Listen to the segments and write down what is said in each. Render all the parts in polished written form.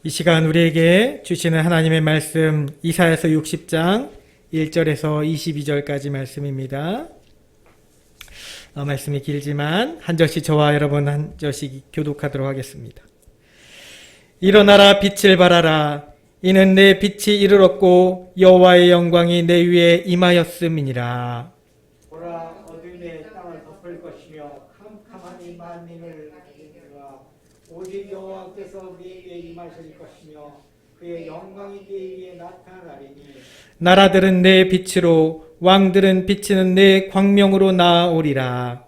이 시간 우리에게 주시는 하나님의 말씀 이사야서 60장 1절에서 22절까지 말씀입니다. 말씀이 길지만 한 절씩 저와 여러분 한 절씩 교독하도록 하겠습니다. 일어나라, 빛을 발하라. 이는 내 빛이 이르렀고 여호와의 영광이 내 위에 임하였음이니라. 보라, 어둠의 땅을 덮을 것이며 캄캄한 만민을 가리리라. 오직 여호와께서 네 위에 임하실 것이며 그의 영광이 네 위에 나타나리니. 나라들은 내 빛으로, 왕들은 비치는 내 광명으로 나아오리라.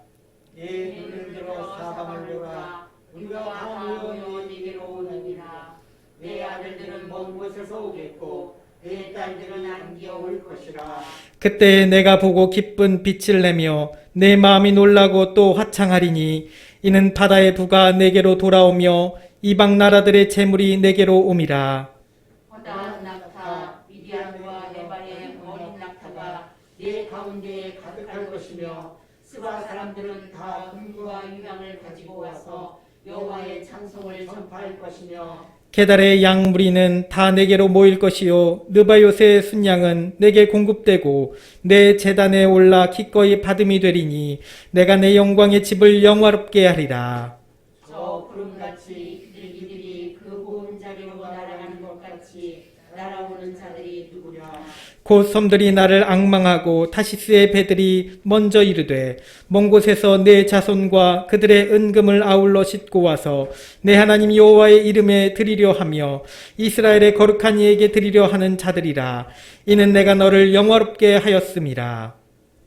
네 눈을 들어 사방을 보라. 우리가 다 모여 네 위로 오느니라. 내 아들들은 먼 곳에서 오겠고 내 딸들은 안기어 올 것이라. 그때 내가 보고 기쁜 빛을 내며 내 마음이 놀라고 또 화창하리니 이는 바다의 부가 내게로 돌아오며 이방 나라들의 재물이 내게로 옴이라. 허다한 낙타, 미디안과 네발의 어린 낙타가 내 가운데에 가득할 것이며 스바 사람들은 다 금과 유향을 가지고 와서 여호와의 찬송을 전파할 것이며 게달의 양 무리는 다 내게로 모일 것이요 느바요새의 순양은 내게 공급되고 내 제단에 올라 기꺼이 받음이 되리니 내가 내 영광의 집을 영화롭게 하리라. 저 구름같이 비둘기들이 그 고운 자리로 날아가는 것 같이 날아오는 자들이 누구냐. 곧 섬들이 나를 앙망하고 타시스의 배들이 먼저 이르되 먼 곳에서 내 자손과 그들의 은금을 아울러 싣고 와서 내 하나님 여호와의 이름에 드리려 하며 이스라엘의 거룩한 이에게 드리려 하는 자들이라. 이는 내가 너를 영화롭게 하였음이라.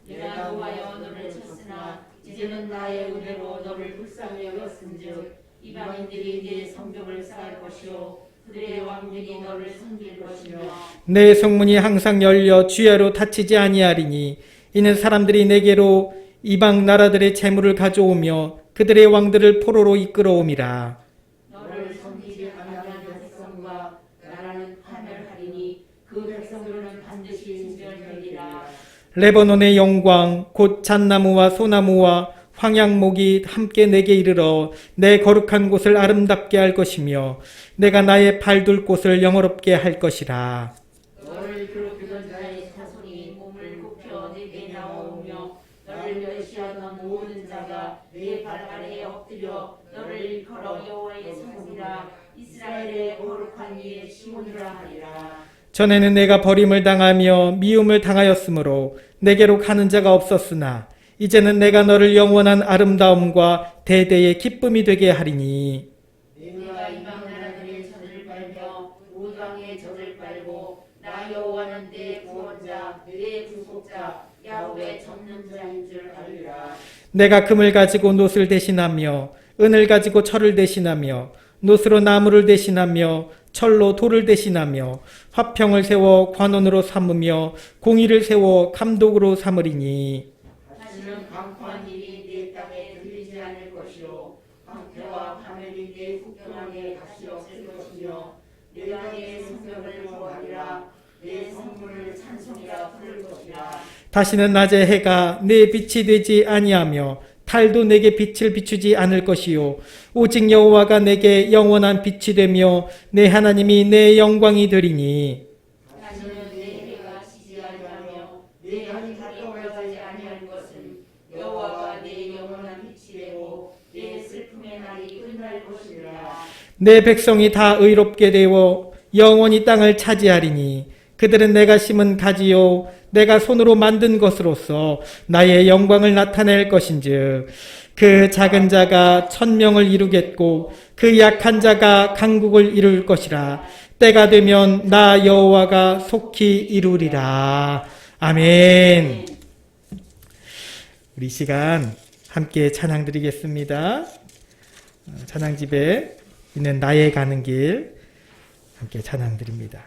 내가 노하여 너를 쳤으나 이제는 나의 은혜로 너를 불쌍히 여겼은즉 이방인들이 네 성벽을 쌓을 것이요 그들의 왕들이 너를 섬길 것이며 내 성문이 항상 열려 주야로 닫히지 아니하리니 이는 사람들이 내게로 이방 나라들의 재물을 가져오며 그들의 왕들을 포로로 이끌어옴이라. 너를 섬기지 아니하는 백성과 나라는 파멸하리니 그 백성들은 반드시 진멸되리라. 레바논의 영광 곧 잣나무와 소나무와 황양목이 함께 내게 이르러 내 거룩한 곳을 아름답게 할 것이며 내가 나의 발둘 곳을 영화롭게 할 것이라. 너를 괴롭히던 자의 자손이 몸을 굽혀 내게 나오며 너를 멸시하던 모든 자가 내 발 아래에 엎드려 너를 일컬어 여호와의 성이라 이스라엘의 거룩한 이의 시온이라 하리라. 전에는 내가 버림을 당하며 미움을 당하였으므로 내게로 가는 자가 없었으나 이제는 내가 너를 영원한 아름다움과 대대의 기쁨이 되게 하리니 내가 이방 나라들의 젖을 빨며 우방의 젖을 빨고 나 여호와는 내 구원자 내 구속자 야훼 전능자인 줄 알리라. 내가 금을 가지고 놋을 대신하며 은을 가지고 철을 대신하며 놋으로 나무를 대신하며 철로 돌을 대신하며 화평을 세워 관원으로 삼으며 공의를 세워 감독으로 삼으리니 다시는 강포한 일이 내 땅에 들리지 않을 것이요 황폐와 파멸이 내 국경하게 다시 없을 것이며 내가 내 성벽을 구하리라 내 성문을 찬송이라 부를 것이라. 다시는 낮에 해가 내 빛이 되지 아니하며 달도 내게 빛을 비추지 않을 것이요 오직 여호와가 내게 영원한 빛이 되며 내 하나님이 내 영광이 되리니 다시는 내 해가 지지 아니하며 내 양이 가까워지지 아니할 것은 여호와가 내 영원한 빛이 되고 내 슬픔의 날이 끝날 것이라. 내 백성이 다 의롭게 되어 영원히 땅을 차지하리니 그들은 내가 심은 가지요 내가 손으로 만든 것으로서 나의 영광을 나타낼 것인즉 그 작은 자가 천명을 이루겠고 그 약한 자가 강국을 이룰 것이라. 때가 되면 나 여호와가 속히 이루리라. 아멘. 우리 이 시간 함께 찬양 드리겠습니다. 찬양집에 있는 나의 가는 길 함께 찬양 드립니다.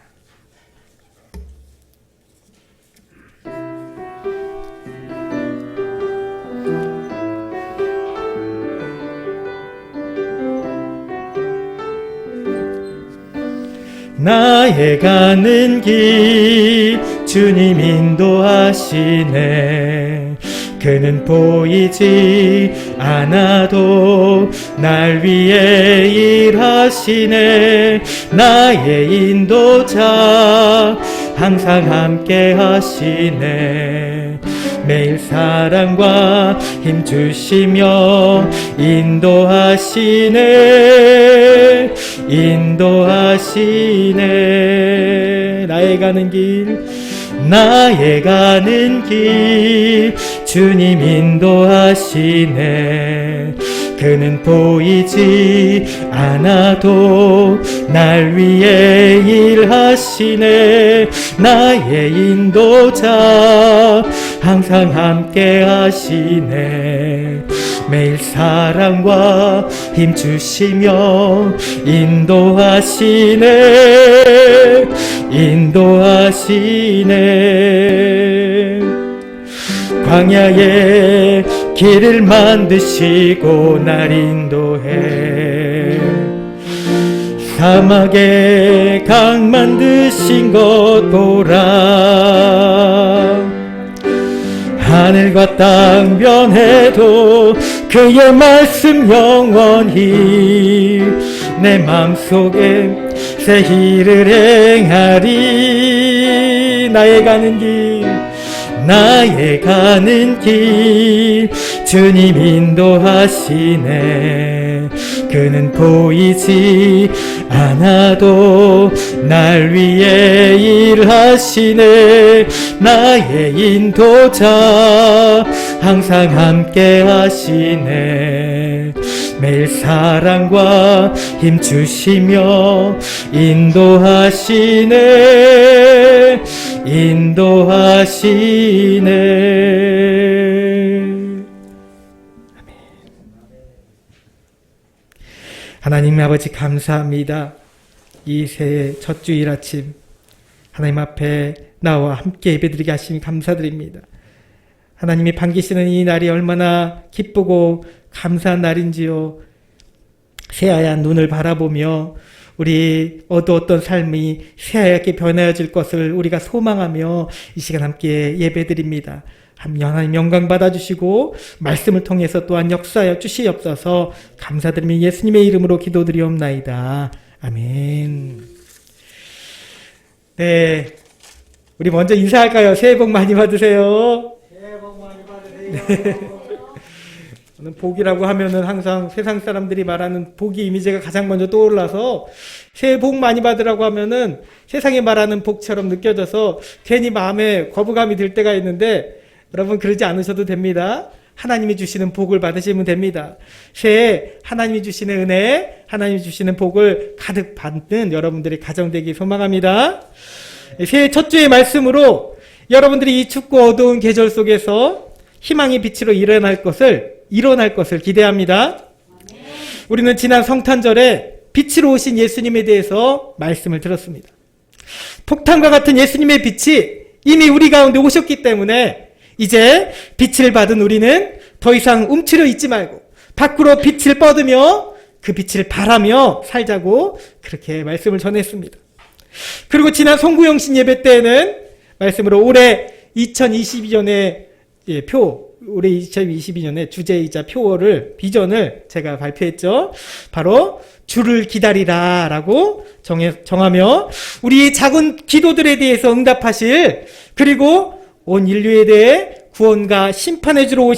나의 가는 길 주님 인도하시네. 그는 보이지 않아도 날 위해 일하시네. 나의 인도자 항상 함께 하시네. 매일 사랑과 힘 주시며 인도하시네. 인도하시네. 나의 가는 길, 나의 가는 길 주님 인도하시네. 그는 보이지 않아도 날 위해 일하시네. 나의 인도자 항상 함께 하시네. 매일 사랑과 힘 주시며 인도하시네. 인도하시네. 광야에 길을 만드시고 날 인도해. 사막에 강 만드신 것 보라. 하늘과 땅 변해도 그의 말씀 영원히 내 마음속에 새 일을 행하리. 나의 가는 길, 나의 가는 길 주님 인도하시네. 그는 보이지 않아도 날 위해 일하시네. 나의 인도자 항상 함께 하시네. 매일 사랑과 힘 주시며 인도하시네. 인도하시네. 하나님 아버지 감사합니다. 이 새해 첫 주일 아침 하나님 앞에 나와 함께 예배드리게 하시니 감사드립니다. 하나님이 반기시는 이 날이 얼마나 기쁘고 감사한 날인지요. 새하얀 눈을 바라보며 우리 어두웠던 삶이 새하얗게 변해질 것을 우리가 소망하며 이 시간 함께 예배드립니다. 하나님 영광 받아주시고 말씀을 통해서 또한 역사하여 주시옵소서. 감사드리며 예수님의 이름으로 기도드리옵나이다. 아멘. 네, 우리 먼저 인사할까요? 새해 복 많이 받으세요. 새해 복 많이 받으세요. 네. 저는 복이라고 하면은 항상 세상 사람들이 말하는 복이 이미지가 가장 먼저 떠올라서 새해 복 많이 받으라고 하면은 세상에 말하는 복처럼 느껴져서 괜히 마음에 거부감이 들 때가 있는데 여러분 그러지 않으셔도 됩니다. 하나님이 주시는 복을 받으시면 됩니다. 새해 하나님이 주시는 은혜, 하나님이 주시는 복을 가득 받는 여러분들이 가정 되기 소망합니다. 새해 첫 주의 말씀으로 여러분들이 이 춥고 어두운 계절 속에서 희망의 빛으로 일어날 것을 기대합니다. 우리는 지난 성탄절에 빛으로 오신 예수님에 대해서 말씀을 들었습니다. 폭탄과 같은 예수님의 빛이 이미 우리 가운데 오셨기 때문에 이제 빛을 받은 우리는 더 이상 움츠려 있지 말고 밖으로 빛을 뻗으며 그 빛을 바라며 살자고 그렇게 말씀을 전했습니다. 그리고 지난 송구영신 예배 때에는 말씀으로 올해 2022년의 올해 2022년의 주제이자 표어를, 비전을 제가 발표했죠. 바로 주를 기다리라 라고 정하며 우리의 작은 기도들에 대해서 응답하실, 그리고 온 인류에 대해 구원과 심판해 주러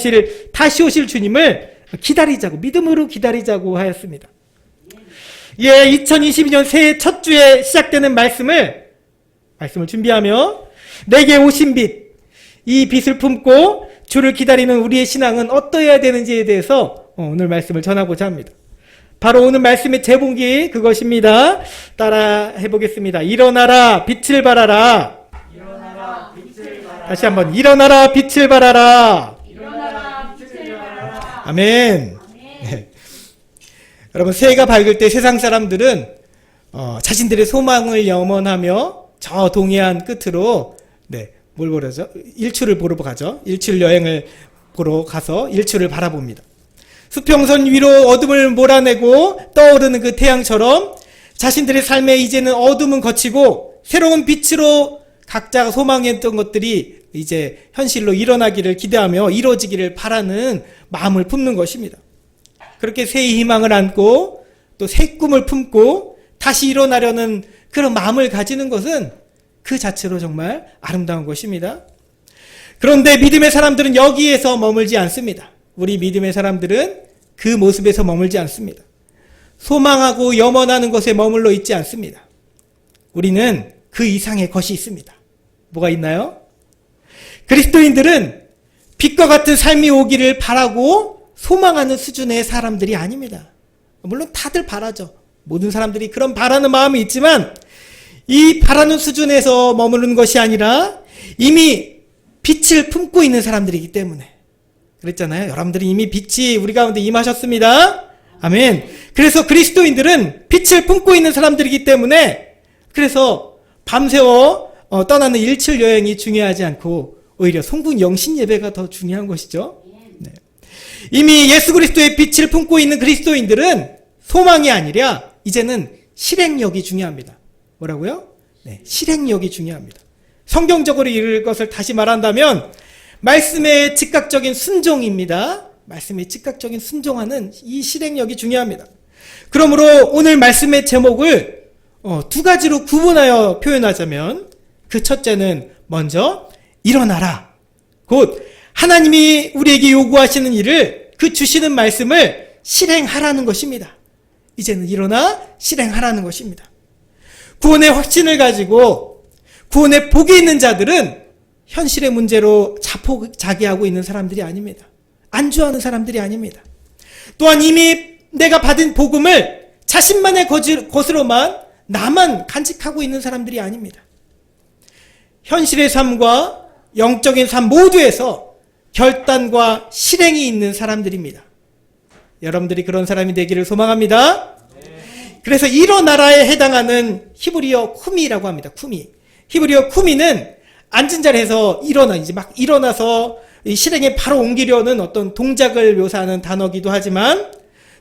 다시 오실 주님을 기다리자고, 믿음으로 기다리자고 하였습니다. 2022년 새해 첫 주에 시작되는 말씀을 준비하며 내게 오신 빛, 이 빛을 품고 주를 기다리는 우리의 신앙은 어떠해야 되는지에 대해서 오늘 말씀을 전하고자 합니다. 바로 오늘 말씀의 제목이 그것입니다. 따라 해보겠습니다. 일어나라 빛을 발하라. 일어나라 빛을 발하라. 다시 한번 일어나라 빛을 발하라. 일어나라 빛을 발하라. 아멘. 네. 여러분 새해가 밝을 때 세상 사람들은 자신들의 소망을 염원하며 저 동해안 끝으로 뭘 보러죠? 일출을 보러 가죠. 일출 여행을 보러 가서 일출을 바라봅니다. 수평선 위로 어둠을 몰아내고 떠오르는 그 태양처럼 자신들의 삶에 이제는 어둠은 거치고 새로운 빛으로 각자가 소망했던 것들이 이제 현실로 일어나기를 기대하며 이루어지기를 바라는 마음을 품는 것입니다. 그렇게 새 희망을 안고 또 새 꿈을 품고 다시 일어나려는 그런 마음을 가지는 것은 그 자체로 정말 아름다운 것입니다. 그런데 믿음의 사람들은 여기에서 머물지 않습니다. 우리 믿음의 사람들은 그 모습에서 머물지 않습니다. 소망하고 염원하는 것에 머물러 있지 않습니다. 우리는 그 이상의 것이 있습니다. 뭐가 있나요? 그리스도인들은 빛과 같은 삶이 오기를 바라고 소망하는 수준의 사람들이 아닙니다. 물론 다들 바라죠. 모든 사람들이 그런 바라는 마음이 있지만 이 바라는 수준에서 머무르는 것이 아니라 이미 빛을 품고 있는 사람들이기 때문에 그랬잖아요. 여러분들이 이미 빛이 우리 가운데 임하셨습니다. 아멘. 그래서 그리스도인들은 빛을 품고 있는 사람들이기 때문에 그래서 밤새워 떠나는 일출 여행이 중요하지 않고 오히려 성군 영신 예배가 더 중요한 것이죠. 네. 이미 예수 그리스도의 빛을 품고 있는 그리스도인들은 소망이 아니라 이제는 실행력이 중요합니다. 뭐라고요? 네, 실행력이 중요합니다. 성경적으로 이룰 것을 다시 말한다면 말씀의 즉각적인 순종입니다. 말씀의 즉각적인 순종하는 이 실행력이 중요합니다. 그러므로 오늘 말씀의 제목을 두 가지로 구분하여 표현하자면 그 첫째는 먼저 일어나라. 곧 하나님이 우리에게 요구하시는 일을 그 주시는 말씀을 실행하라는 것입니다. 이제는 일어나 실행하라는 것입니다. 구원의 확신을 가지고 구원의 복이 있는 자들은 현실의 문제로 자포자기하고 있는 사람들이 아닙니다. 안주하는 사람들이 아닙니다. 또한 이미 내가 받은 복음을 자신만의 것으로만 나만 간직하고 있는 사람들이 아닙니다. 현실의 삶과 영적인 삶 모두에서 결단과 실행이 있는 사람들입니다. 여러분들이 그런 사람이 되기를 소망합니다. 그래서 일어나라에 해당하는 히브리어 쿠미라고 합니다. 쿠미. 히브리어 쿠미는 앉은 자리에서 이제 막 일어나서 실행에 바로 옮기려는 어떤 동작을 묘사하는 단어기도 하지만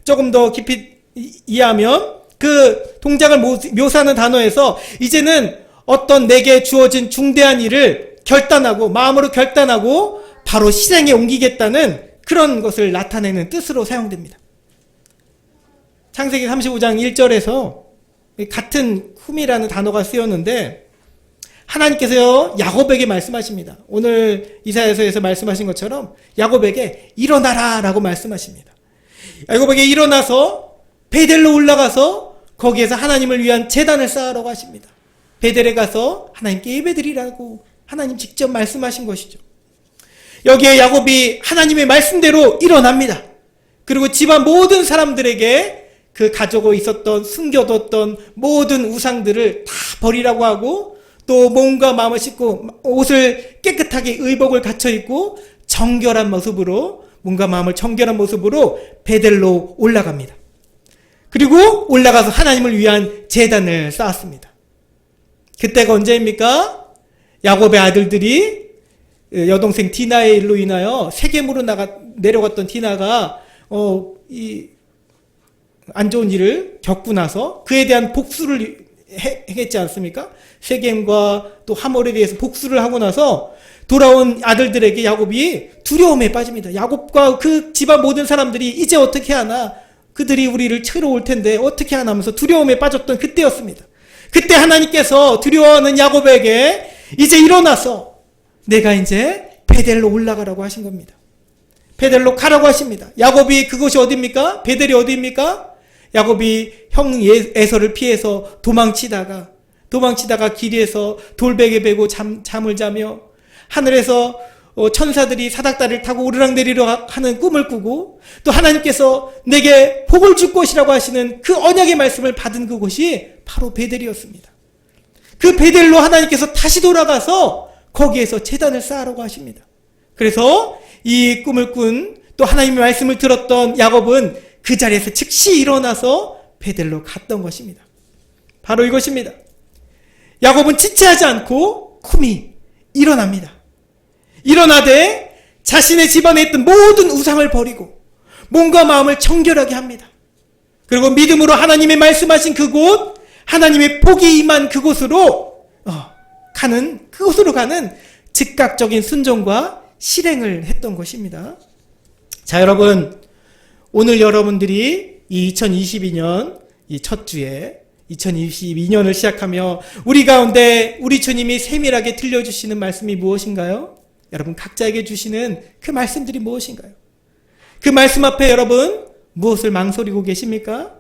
조금 더 깊이 이해하면 그 동작을 묘사하는 단어에서 이제는 어떤 내게 주어진 중대한 일을 결단하고 마음으로 결단하고 바로 실행에 옮기겠다는 그런 것을 나타내는 뜻으로 사용됩니다. 창세기 35장 1절에서 같은 쿰이라는 단어가 쓰였는데 하나님께서요 야곱에게 말씀하십니다. 오늘 이사야서에서 말씀하신 것처럼 야곱에게 일어나라 라고 말씀하십니다. 야곱에게 일어나서 베델로 올라가서 거기에서 하나님을 위한 제단을 쌓으라고 하십니다. 베델에 가서 하나님께 예배드리라고 하나님 직접 말씀하신 것이죠. 여기에 야곱이 하나님의 말씀대로 일어납니다. 그리고 집안 모든 사람들에게 그 가지고 있었던 숨겨뒀던 모든 우상들을 다 버리라고 하고 또 몸과 마음을 씻고 옷을 깨끗하게 의복을 갖춰 입고 정결한 모습으로 몸과 마음을 정결한 모습으로 베델로 올라갑니다. 그리고 올라가서 하나님을 위한 제단을 쌓았습니다. 그때가 언제입니까? 야곱의 아들들이 여동생 디나의 일로 인하여 세겜으로 내려갔던 디나가 안 좋은 일을 겪고 나서 그에 대한 복수를 했지 않습니까? 세겜과 또 하몰에 대해서 복수를 하고 나서 돌아온 아들들에게 야곱이 두려움에 빠집니다. 야곱과 그 집안 모든 사람들이 이제 어떻게 하나? 그들이 우리를 치러 올 텐데 어떻게 하나 하면서 두려움에 빠졌던 그때였습니다. 그때 하나님께서 두려워하는 야곱에게 이제 일어나서 내가 이제 베델로 올라가라고 하신 겁니다. 베델로 가라고 하십니다. 야곱이 그곳이 어디입니까? 베델이 어디입니까? 야곱이 형 에서를 피해서 도망치다가 길에서 돌베개 베고 잠을 자며 하늘에서 천사들이 사닥다리를 타고 오르락내리락 하는 꿈을 꾸고 또 하나님께서 내게 복을 줄 것이라고 하시는 그 언약의 말씀을 받은 그곳이 바로 베델이었습니다. 그 베델로 하나님께서 다시 돌아가서 거기에서 제단을 쌓으라고 하십니다. 그래서 이 꿈을 꾼 또 하나님의 말씀을 들었던 야곱은 그 자리에서 즉시 일어나서 베델로 갔던 것입니다. 바로 이것입니다. 야곱은 지체하지 않고 쿰이 일어납니다. 일어나되 자신의 집안에 있던 모든 우상을 버리고 몸과 마음을 정결하게 합니다. 그리고 믿음으로 하나님의 말씀하신 그곳, 하나님의 복이 임한 그곳으로 가는 즉각적인 순종과 실행을 했던 것입니다. 자, 여러분, 오늘 여러분들이 이 2022년 이 첫 주에 2022년을 시작하며 우리 가운데 우리 주님이 세밀하게 들려주시는 말씀이 무엇인가요? 여러분 각자에게 주시는 그 말씀들이 무엇인가요? 그 말씀 앞에 여러분 무엇을 망설이고 계십니까?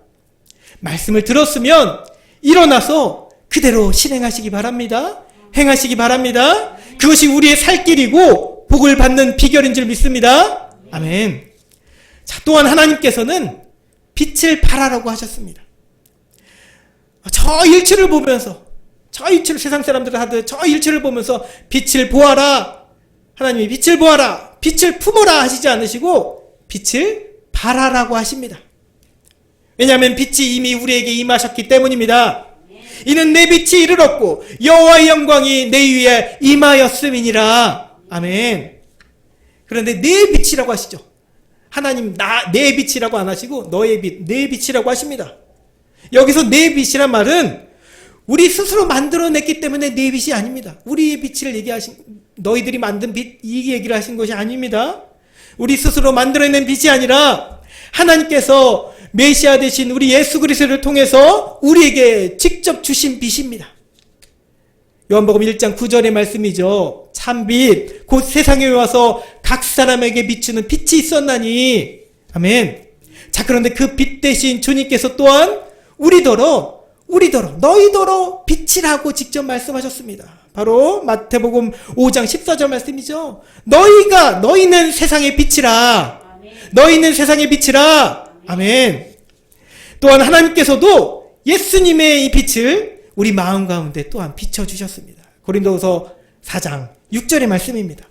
말씀을 들었으면 일어나서 그대로 실행하시기 바랍니다. 행하시기 바랍니다. 그것이 우리의 살 길이고 복을 받는 비결인 줄 믿습니다. 아멘. 자, 또한 하나님께서는 빛을 발하라고 하셨습니다. 저 일출을 보면서, 저 일출, 세상 사람들은 하듯 저 일출을 보면서 빛을 보아라. 하나님이 빛을 보아라. 빛을 품어라 하시지 않으시고 빛을 발하라고 하십니다. 왜냐하면 빛이 이미 우리에게 임하셨기 때문입니다. 이는 내 빛이 이르렀고 여호와의 영광이 내 위에 임하였음이니라. 아멘. 그런데 내 빛이라고 하시죠. 하나님 내 빛이라고 안 하시고 너의 빛, 내 빛이라고 하십니다. 여기서 내 빛이란 말은 우리 스스로 만들어냈기 때문에 내 빛이 아닙니다. 우리의 빛을 얘기하신, 너희들이 만든 빛, 이 얘기를 하신 것이 아닙니다. 우리 스스로 만들어낸 빛이 아니라 하나님께서 메시아 되신 우리 예수 그리스도를 통해서 우리에게 직접 주신 빛입니다. 요한복음 1장 9절의 말씀이죠. 참빛 곧 세상에 와서 각 사람에게 비추는 빛이 있었나니. 아멘. 자, 그런데 그 빛 대신 주님께서 또한 우리더러 너희더러 빛이라고 직접 말씀하셨습니다. 바로 마태복음 5장 14절 말씀이죠. 너희는 세상의 빛이라. 너희는 세상의 빛이라. 아멘. 또한 하나님께서도 예수님의 이 빛을 우리 마음 가운데 또한 비춰주셨습니다. 고린도후서 4장 6절의 말씀입니다.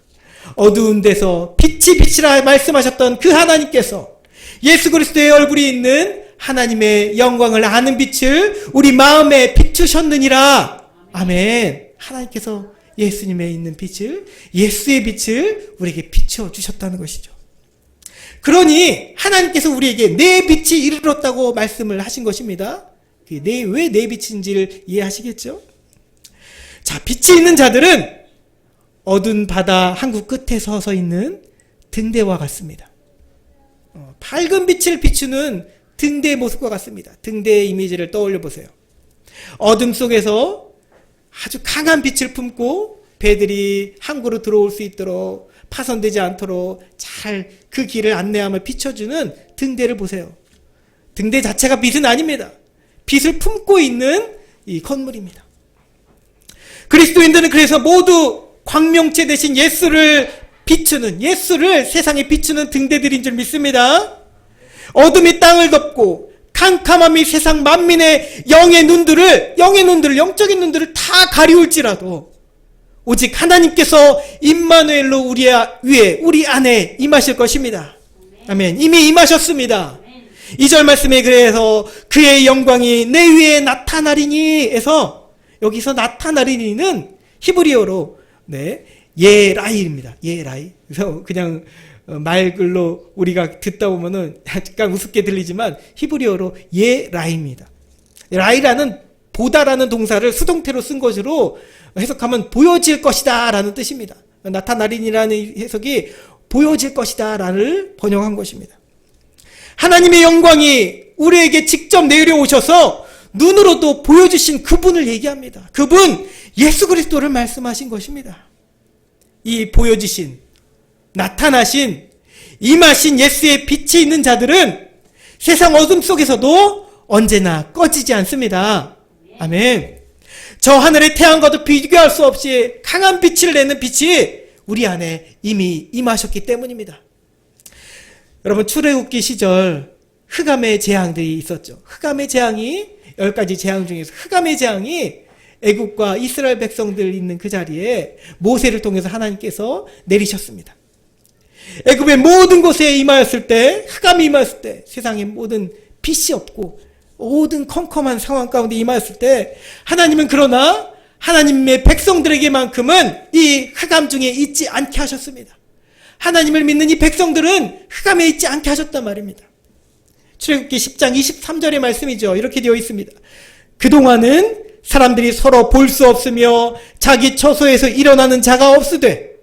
어두운 데서 빛이라 말씀하셨던 그 하나님께서 예수 그리스도의 얼굴이 있는 하나님의 영광을 아는 빛을 우리 마음에 비추셨느니라. 아멘. 하나님께서 예수님의 있는 빛을, 예수의 빛을 우리에게 비춰주셨다는 것이죠. 그러니 하나님께서 우리에게 내 빛이 이르렀다고 말씀을 하신 것입니다. 왜 내 빛인지를 이해하시겠죠? 자, 빛이 있는 자들은 어두운 바다 항구 끝에 서서 있는 등대와 같습니다. 밝은 빛을 비추는 등대의 모습과 같습니다. 등대의 이미지를 떠올려 보세요. 어둠 속에서 아주 강한 빛을 품고 배들이 항구로 들어올 수 있도록 파손되지 않도록 잘 그 길을 안내함을 비춰주는 등대를 보세요. 등대 자체가 빛은 아닙니다. 빛을 품고 있는 이 건물입니다. 그리스도인들은 그래서 모두 광명체 대신 예수를 세상에 비추는 등대들인 줄 믿습니다. 어둠이 땅을 덮고 캄캄함이 세상 만민의 영적인 영적인 눈들을 다 가리울지라도 오직 하나님께서 임마누엘로 우리 위에, 우리 안에 임하실 것입니다. 아멘. 이미 임하셨습니다. 2절 말씀에 그래서 그의 영광이 내 위에 나타나리니 해서 여기서 나타나리니는 히브리어로 예라이입니다. 예라이. 그래서 그냥 말글로 우리가 듣다 보면은 약간 우습게 들리지만 히브리어로 예라이입니다. 라이라는 보다라는 동사를 수동태로 쓴 것으로 해석하면 보여질 것이다 라는 뜻입니다. 나타나리니라는 해석이 보여질 것이다 라를 번역한 것입니다. 하나님의 영광이 우리에게 직접 내려오셔서 눈으로도 보여주신 그분을 얘기합니다. 그분 예수 그리스도를 말씀하신 것입니다. 이 보여지신, 나타나신, 임하신 예수의 빛이 있는 자들은 세상 어둠 속에서도 언제나 꺼지지 않습니다. 아멘. 저 하늘의 태양과도 비교할 수 없이 강한 빛을 내는 빛이 우리 안에 이미 임하셨기 때문입니다. 여러분, 출애굽기 시절 흑암의 재앙들이 있었죠. 흑암의 재앙이 10가지 재앙 중에서 흑암의 재앙이 애국과 이스라엘 백성들 있는 그 자리에 모세를 통해서 하나님께서 내리셨습니다. 애굽의 모든 곳에 임하였을 때, 흑암이 임하였을 때, 세상에 모든 빛이 없고 모든 컴컴한 상황 가운데 임하였을 때 하나님은 그러나 하나님의 백성들에게만큼은 이 흑암 중에 있지 않게 하셨습니다. 하나님을 믿는 이 백성들은 흑암에 있지 않게 하셨단 말입니다. 출애굽기 10장 23절의 말씀이죠. 이렇게 되어 있습니다. 그동안은 사람들이 서로 볼 수 없으며 자기 처소에서 일어나는 자가 없으되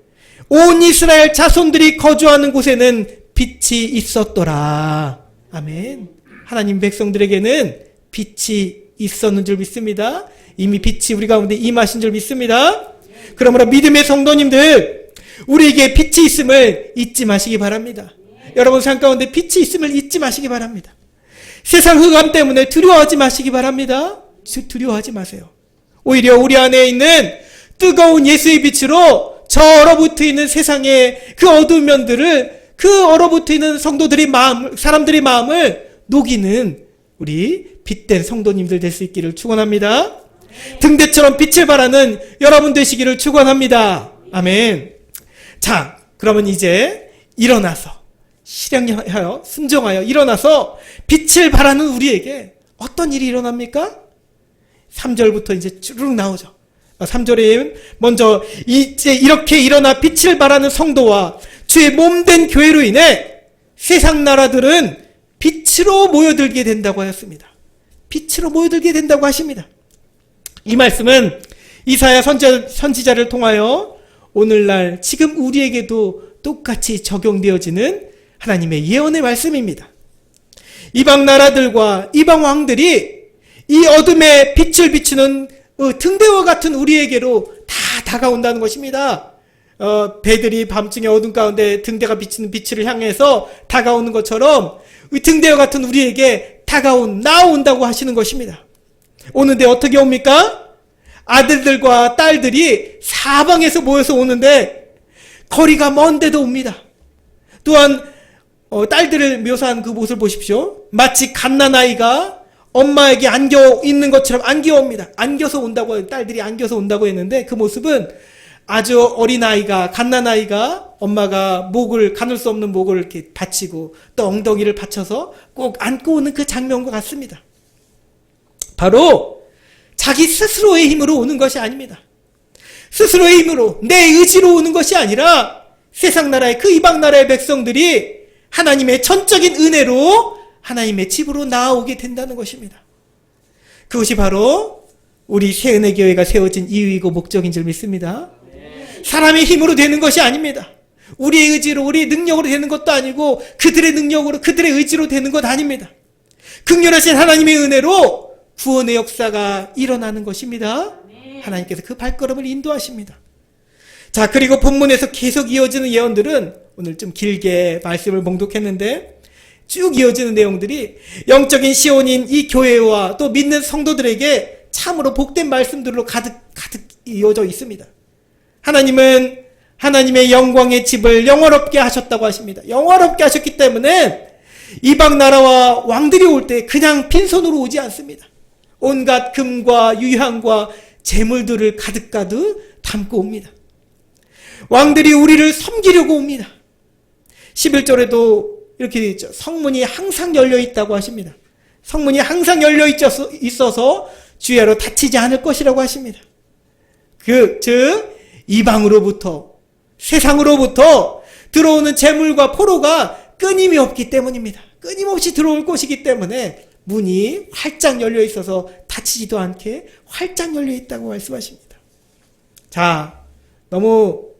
온 이스라엘 자손들이 거주하는 곳에는 빛이 있었더라. 아멘. 하나님 백성들에게는 빛이 있었는 줄 믿습니다. 이미 빛이 우리 가운데 임하신 줄 믿습니다. 그러므로 믿음의 성도님들, 우리에게 빛이 있음을 잊지 마시기 바랍니다. 여러분 삶 가운데 빛이 있음을 잊지 마시기 바랍니다. 세상 흑암 때문에 두려워하지 마시기 바랍니다. 두려워하지 마세요. 오히려 우리 안에 있는 뜨거운 예수의 빛으로 저 얼어붙어 있는 세상의 그 어두운 면들을, 그 얼어붙어 있는 성도들의 마음, 사람들의 마음을 녹이는 우리 빛된 성도님들 될 수 있기를 축원합니다. 등대처럼 빛을 발하는 여러분 되시기를 축원합니다. 아멘. 자, 그러면 이제 일어나서 실행하여 순종하여 일어나서 빛을 발하는 우리에게 어떤 일이 일어납니까? 3절부터 이제 쭉 나오죠. 3절에 먼저 이제 이렇게 일어나 빛을 발하는 성도와 주의 몸된 교회로 인해 세상 나라들은 빛으로 모여들게 된다고 하였습니다. 빛으로 모여들게 된다고 하십니다. 이 말씀은 이사야 선지자를 통하여 오늘날 지금 우리에게도 똑같이 적용되어지는 하나님의 예언의 말씀입니다. 이방 나라들과 이방 왕들이 이 어둠에 빛을 비추는 등대와 같은 우리에게로 다 다가온다는 것입니다. 배들이 밤중에 어둠 가운데 등대가 비치는 빛을 향해서 다가오는 것처럼 등대와 같은 우리에게 나온다고 하시는 것입니다. 오는데 어떻게 옵니까? 아들들과 딸들이 사방에서 모여서 오는데 거리가 먼데도 옵니다. 또한 딸들을 묘사한 그 모습을 보십시오. 마치 갓난아이가 엄마에게 안겨 있는 것처럼 안겨옵니다. 안겨서 온다고, 딸들이 안겨서 온다고 했는데 그 모습은 아주 어린아이가, 갓난아이가 엄마가 가눌 수 없는 목을 이렇게 받치고 또 엉덩이를 받쳐서 꼭 안고 오는 그 장면과 같습니다. 바로 자기 스스로의 힘으로 오는 것이 아닙니다. 스스로의 힘으로, 내 의지로 오는 것이 아니라 세상 나라의 그 이방 나라의 백성들이 하나님의 전적인 은혜로 하나님의 집으로 나아오게 된다는 것입니다. 그것이 바로 우리 새은혜교회가 세워진 이유이고 목적인 줄 믿습니다. 사람의 힘으로 되는 것이 아닙니다. 우리의 의지로, 우리의 능력으로 되는 것도 아니고 그들의 능력으로, 그들의 의지로 되는 것 아닙니다. 긍휼하신 하나님의 은혜로 구원의 역사가 일어나는 것입니다. 하나님께서 그 발걸음을 인도하십니다. 자, 그리고 본문에서 계속 이어지는 예언들은 오늘 좀 길게 말씀을 봉독했는데 쭉 이어지는 내용들이 영적인 시온인 이 교회와 또 믿는 성도들에게 참으로 복된 말씀들로 가득 이어져 있습니다. 하나님은 하나님의 영광의 집을 영화롭게 하셨다고 하십니다. 영화롭게 하셨기 때문에 이방 나라와 왕들이 올 때 그냥 빈손으로 오지 않습니다. 온갖 금과 유향과 재물들을 가득 담고 옵니다. 왕들이 우리를 섬기려고 옵니다. 11절에도 이렇게 되어 있죠. 성문이 항상 열려 있다고 하십니다. 성문이 항상 열려 있어서 주야로 닫히지 않을 것이라고 하십니다. 즉 이방으로부터, 세상으로부터 들어오는 재물과 포로가 끊임이 없기 때문입니다. 끊임없이 들어올 것이기 때문에 문이 활짝 열려 있어서 닫히지도 않게 활짝 열려 있다고 말씀하십니다. 자, 너무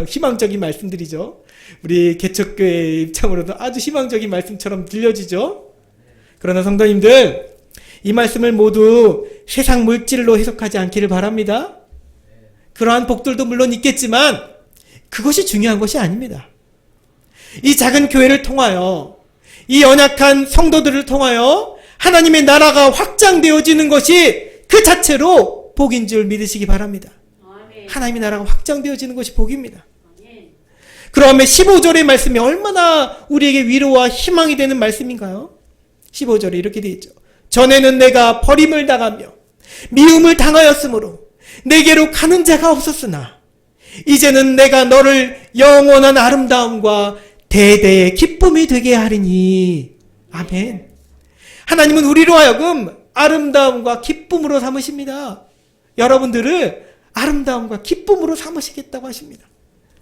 희망적인 말씀들이죠. 우리 개척교회 입장으로도 아주 희망적인 말씀처럼 들려지죠. 그러나 성도님들, 이 말씀을 모두 세상 물질로 해석하지 않기를 바랍니다. 그러한 복들도 물론 있겠지만 그것이 중요한 것이 아닙니다. 이 작은 교회를 통하여, 이 연약한 성도들을 통하여 하나님의 나라가 확장되어지는 것이 그 자체로 복인 줄 믿으시기 바랍니다. 하나님의 나라가 확장되어지는 것이 복입니다. 그러면 15절의 말씀이 얼마나 우리에게 위로와 희망이 되는 말씀인가요? 15절에 이렇게 되어 있죠. 전에는 내가 버림을 당하며 미움을 당하였으므로 내게로 가는 자가 없었으나 이제는 내가 너를 영원한 아름다움과 대대의 기쁨이 되게 하리니. 아멘. 하나님은 우리로 하여금 아름다움과 기쁨으로 삼으십니다. 여러분들을 아름다움과 기쁨으로 삼으시겠다고 하십니다.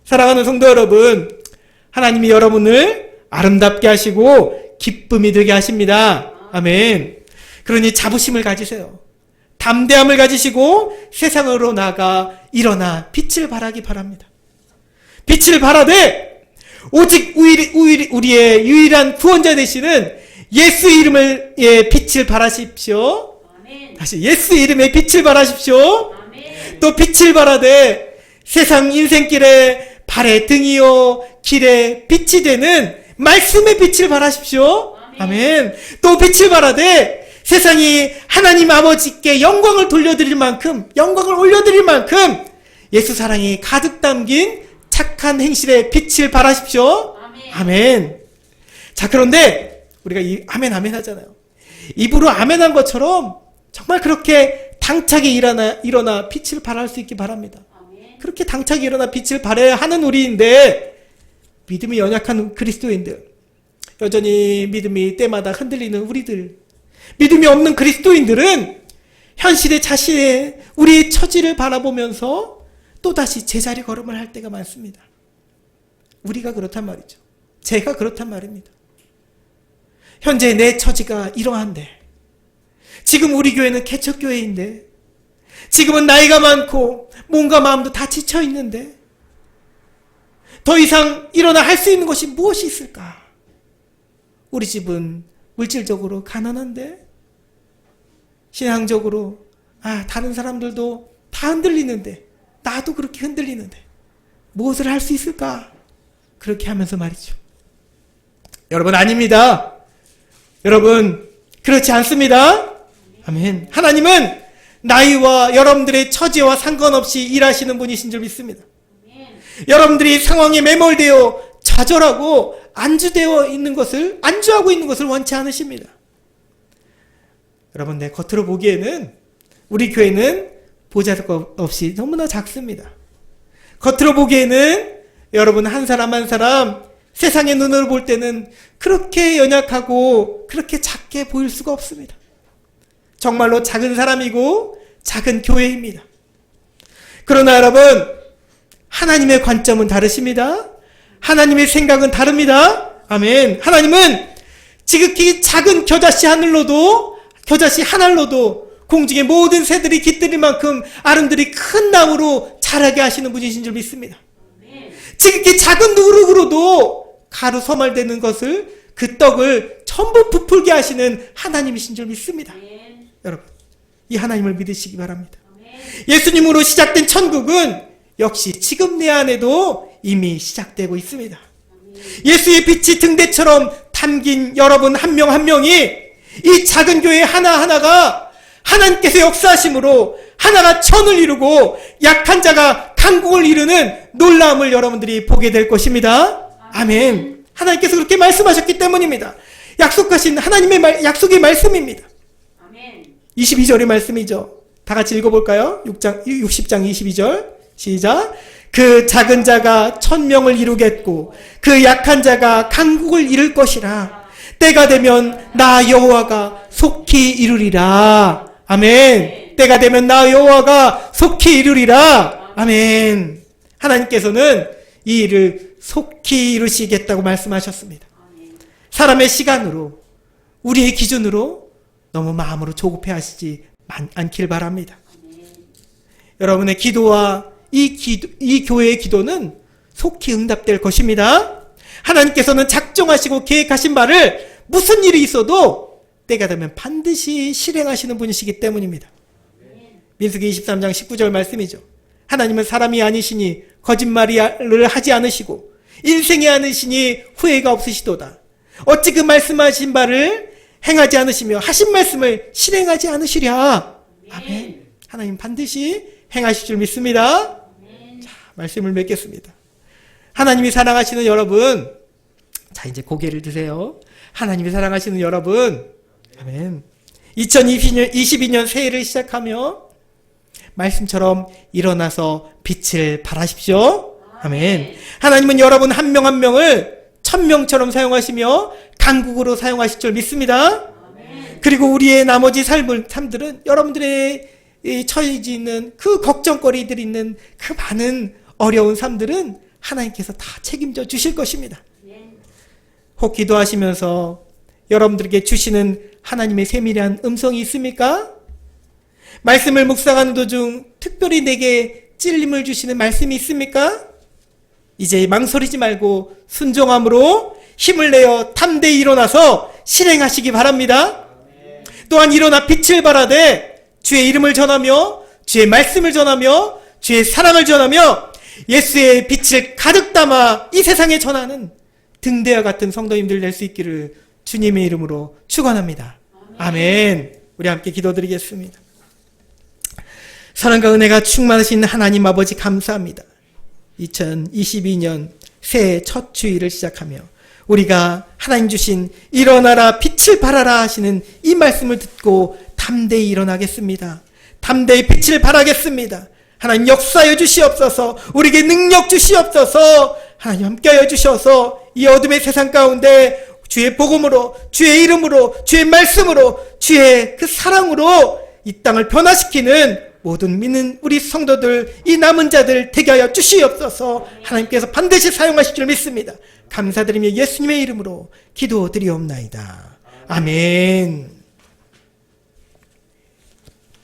사랑하는 성도 여러분, 하나님이 여러분을 아름답게 하시고 기쁨이 되게 하십니다. 아멘. 그러니 자부심을 가지세요. 담대함을 가지시고 세상으로 나가 일어나 빛을 발하기 바랍니다. 빛을 발하되 오직 우리의 유일한 구원자 되시는 예수 이름을 빛을 발하십시오. 아멘. 다시 예수 이름의 빛을 발하십시오. 아멘. 또 빛을 발하되 세상 인생길에 발의 등이요 길에 빛이 되는 말씀의 빛을 발하십시오. 아멘. 또 빛을 발하되 세상이 하나님 아버지께 영광을 돌려드릴 만큼, 영광을 올려드릴 만큼 예수 사랑이 가득 담긴 착한 행실에 빛을 발하십시오. 아멘. 아멘. 자, 그런데 우리가 이 아멘 아멘 하잖아요. 입으로 아멘 한 것처럼 정말 그렇게 당차게 일어나 빛을 발할 수 있기 바랍니다. 아멘. 그렇게 당차게 일어나 빛을 발해야 하는 우리인데, 믿음이 연약한 그리스도인들, 여전히 믿음이 때마다 흔들리는 우리들, 믿음이 없는 그리스도인들은 현실의 자신의 우리의 처지를 바라보면서 또다시 제자리 걸음을 할 때가 많습니다. 우리가 그렇단 말이죠. 제가 그렇단 말입니다. 현재 내 처지가 이러한데, 지금 우리 교회는 개척교회인데, 지금은 나이가 많고 몸과 마음도 다 지쳐있는데 더 이상 일어나 할 수 있는 것이 무엇이 있을까? 우리 집은 물질적으로 가난한데, 신앙적으로 다른 사람들도 다 흔들리는데 나도 그렇게 흔들리는데 무엇을 할 수 있을까? 그렇게 하면서 말이죠. 여러분, 아닙니다. 여러분, 그렇지 않습니다. 아멘. 하나님은 나이와 여러분들의 처지와 상관없이 일하시는 분이신 줄 믿습니다. 여러분들이 상황에 매몰되어 좌절하고 안주하고 있는 것을 원치 않으십니다. 여러분, 겉으로 보기에는 우리 교회는 보잘것 없이 너무나 작습니다. 겉으로 보기에는 여러분 한 사람 한 사람 세상의 눈으로 볼 때는 그렇게 연약하고 그렇게 작게 보일 수가 없습니다. 정말로 작은 사람이고 작은 교회입니다. 그러나 여러분, 하나님의 관점은 다르십니다. 하나님의 생각은 다릅니다. 아멘. 하나님은 지극히 작은 겨자씨 하늘로도 공중의 모든 새들이 깃들일 만큼 아름드리 큰 나무로 자라게 하시는 분이신 줄 믿습니다. 지극히 작은 누룩으로도 가루 서말되는 것을, 그 떡을 전부 부풀게 하시는 하나님이신 줄 믿습니다. 여러분, 이 하나님을 믿으시기 바랍니다. 예수님으로 시작된 천국은 역시 지금 내 안에도 이미 시작되고 있습니다. 예수의 빛이 등대처럼 담긴 여러분 한 명 한 명이 이 작은 교회 하나하나가 하나님께서 역사하심으로 하나가 천을 이루고 약한 자가 강국을 이루는 놀라움을 여러분들이 보게 될 것입니다. 아멘. 하나님께서 그렇게 말씀하셨기 때문입니다. 약속하신 하나님의 약속의 말씀입니다. 아멘. 22절의 말씀이죠. 다 같이 읽어볼까요? 60장 22절 시작. 그 작은 자가 1000명을 이루겠고 그 약한 자가 강국을 이룰 것이라. 때가 되면 나 여호와가 속히 이루리라. 아멘. 때가 되면 나 여호와가 속히 이루리라. 아멘. 하나님께서는 이 일을 속히 이루시겠다고 말씀하셨습니다. 사람의 시간으로, 우리의 기준으로 너무 마음으로 조급해 하시지 않길 바랍니다. 여러분의 기도와 이 교회의 기도는 속히 응답될 것입니다. 하나님께서는 작정하시고 계획하신 바를 무슨 일이 있어도 때가 되면 반드시 실행하시는 분이시기 때문입니다. 민수기 23장 19절 말씀이죠. 하나님은 사람이 아니시니 거짓말을 하지 않으시고 인생이 아니시니 후회가 없으시도다. 어찌 그 말씀하신 바를 행하지 않으시며 하신 말씀을 실행하지 않으시랴. 아멘. 하나님 반드시 행하실 줄 믿습니다. 자, 말씀을 맺겠습니다. 하나님이 사랑하시는 여러분, 자, 이제 고개를 드세요. 하나님이 사랑하시는 여러분, 아멘. 2022년 새해를 시작하며 말씀처럼 일어나서 빛을 발하십시오. 아멘. 하나님은 여러분 한 명 한 명을 1000명처럼 사용하시며 강국으로 사용하실 줄 믿습니다. 그리고 우리의 나머지 삶들은 여러분들의 처해져 있는 그 걱정거리들이 있는 그 많은 어려운 삶들은 하나님께서 다 책임져 주실 것입니다. 혹 기도하시면서 여러분들에게 주시는 하나님의 세밀한 음성이 있습니까? 말씀을 묵상하는 도중 특별히 내게 찔림을 주시는 말씀이 있습니까? 이제 망설이지 말고 순종함으로 힘을 내어 담대히 일어나서 실행하시기 바랍니다. 또한 일어나 빛을 발하되 주의 이름을 전하며 주의 말씀을 전하며 주의 사랑을 전하며 예수의 빛을 가득 담아 이 세상에 전하는 등대와 같은 성도님들 될 수 있기를 주님의 이름으로 축원합니다. 아멘. 우리 함께 기도드리겠습니다. 사랑과 은혜가 충만하신 하나님 아버지 감사합니다. 2022년 새해 첫 주일을 시작하며 우리가 하나님 주신 일어나라 빛을 발하라 하시는 이 말씀을 듣고 담대히 일어나겠습니다. 담대히 빛을 발하겠습니다. 하나님 역사하여 주시옵소서. 우리에게 능력 주시옵소서. 하나님 함께하여 주셔서 이 어둠의 세상 가운데 주의 복음으로, 주의 이름으로, 주의 말씀으로, 주의 그 사랑으로 이 땅을 변화시키는 모든 믿는 우리 성도들, 이 남은 자들 되게 하여 주시옵소서. 하나님께서 반드시 사용하실 줄 믿습니다. 감사드리며 예수님의 이름으로 기도드리옵나이다. 아멘.